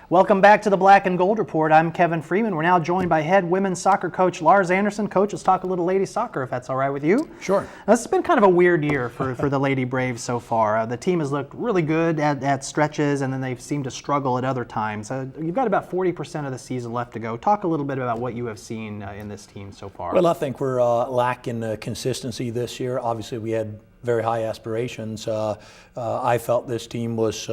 Welcome back to the Black and Gold Report. I'm Kevin Freeman. We're now joined by head women's soccer coach Lars Anderson. Coach, let's talk a little ladies soccer, if that's all right with you. Sure. Now, this has been kind of a weird year for the Lady Braves so far. The team has looked really good at stretches, and then they've seemed to struggle at other times. You've got about 40% of the season left to go. Talk a little bit about what you have seen in this team so far. Well, I think we're lacking consistency this year. Obviously, we had very high aspirations. I felt this team was,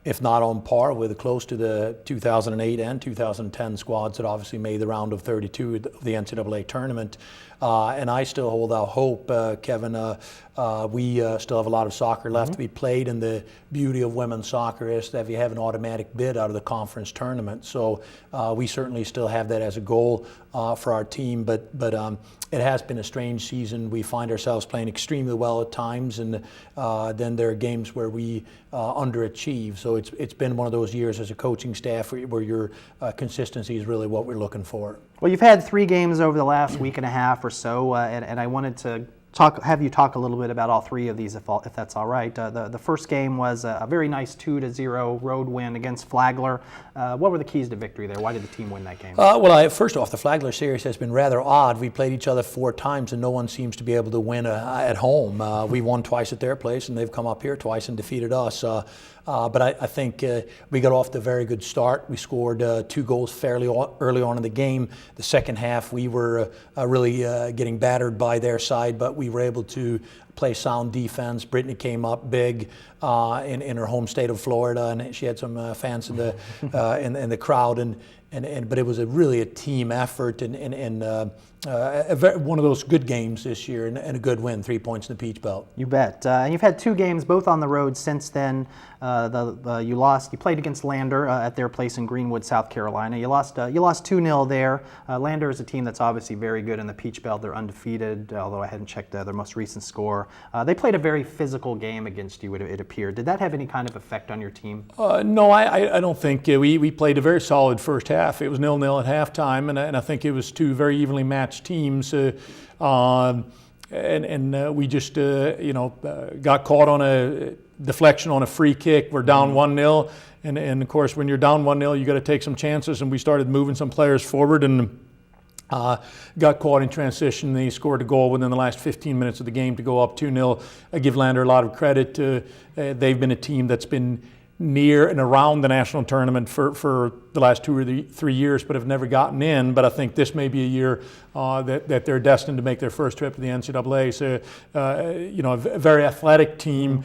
if not on par with close to the 2008 and 2010 squads that obviously made the round of 32 of the NCAA tournament. And I still hold out hope, Kevin. We still have a lot of soccer left to be played, and the beauty of women's soccer is that you have an automatic bid out of the conference tournament. So we certainly still have that as a goal for our team, but it has been a strange season. We find ourselves playing extremely well at times, and then there are games where we underachieve. So it's been one of those years as a coaching staff where your consistency is really what we're looking for. Well, you've had 3 games over the last week and a half or so, and I wanted to have you talk a little bit about all 3 of these, if that's all right. The first game was a very nice 2-0 road win against Flagler. What were the keys to victory there? Why did the team win that game? Well, first off, the Flagler series has been rather odd. We played each other 4 times, and no one seems to be able to win at home. We won twice at their place, and they've come up here twice and defeated us. But I think we got off to a very good start. We scored 2 goals fairly early on in the game. The second half, we were really getting battered by their side, but we were able to play sound defense. Brittany came up big in her home state of Florida, and she had some fans in the in the crowd. But it was really a team effort, and one of those good games this year, and a good win, 3 points in the Peach Belt. You bet. And you've had 2 games, both on the road since then. You played against Lander at their place in Greenwood, South Carolina. You lost 2-0 there. Lander is a team that's obviously very good in the Peach Belt. They're undefeated, although I hadn't checked their most recent score. They played a very physical game against you, it appeared. Did that have any kind of effect on your team? No, I don't think. We played a very solid first half. It was 0-0 at halftime, and I think it was 2 very evenly matched teams. We just got caught on a deflection on a free kick. We're down 1-0, and of course when you're down 1-0 you got to take some chances, and we started moving some players forward and got caught in transition. They scored a goal within the last 15 minutes of the game to go up 2-0. I give Lander a lot of credit. They've been a team that's been near and around the national tournament for the last 2 or 3 years, but have never gotten in. But I think this may be a year that they're destined to make their first trip to the NCAA. So, a very athletic team,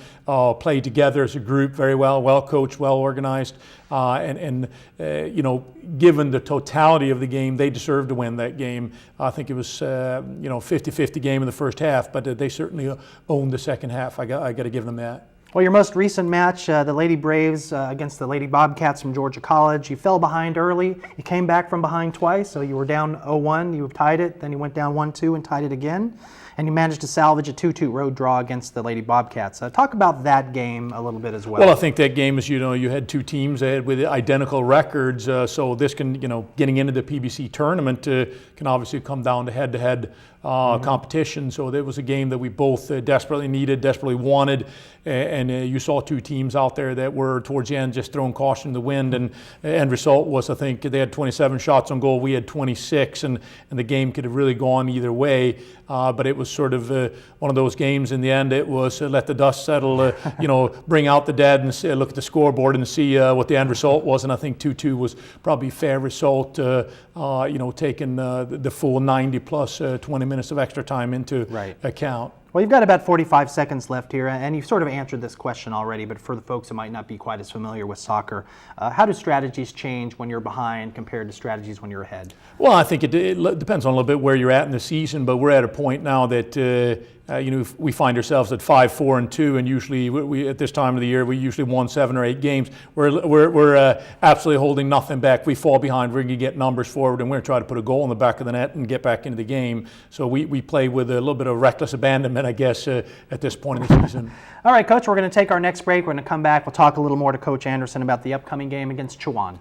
played together as a group very well coached, well organized, and given the totality of the game, they deserved to win that game. I think it was 50-50 game in the first half, but they certainly owned the second half. I got to give them that. Well, your most recent match, the Lady Braves against the Lady Bobcats from Georgia College, you fell behind early. You came back from behind twice, so you were down 0-1, you tied it, then you went down 1-2 and tied it again, and you managed to salvage a 2-2 road draw against the Lady Bobcats. Talk about that game a little bit as well. Well, I think that game is, you had 2 teams with identical records, so this can, getting into the PBC tournament can obviously come down to head-to-head competition. So it was a game that we both desperately needed, desperately wanted, and you saw 2 teams out there that were towards the end just throwing caution to the wind, and the end result was, I think they had 27 shots on goal, we had 26, and the game could have really gone either way, but it was sort of one of those games. In the end, it was let the dust settle, bring out the dead and look at the scoreboard and see what the end result was, and I think 2-2 was probably a fair result, taking the full 90 plus 20 minutes of extra time into account. Well, you've got about 45 seconds left here, and you've sort of answered this question already, but for the folks who might not be quite as familiar with soccer, how do strategies change when you're behind compared to strategies when you're ahead? Well, I think it depends on a little bit where you're at in the season, but we're at a point now that we find ourselves at 5-4-2, and usually we at this time of the year we usually won 7 or 8 games. We're absolutely holding nothing back. We fall behind, we're going to get numbers forward, and we're going to try to put a goal in the back of the net and get back into the game. So we play with a little bit of reckless abandonment, I guess, at this point in the season. All right, Coach, we're going to take our next break. We're going to come back. We'll talk a little more to Coach Anderson about the upcoming game against Chowan.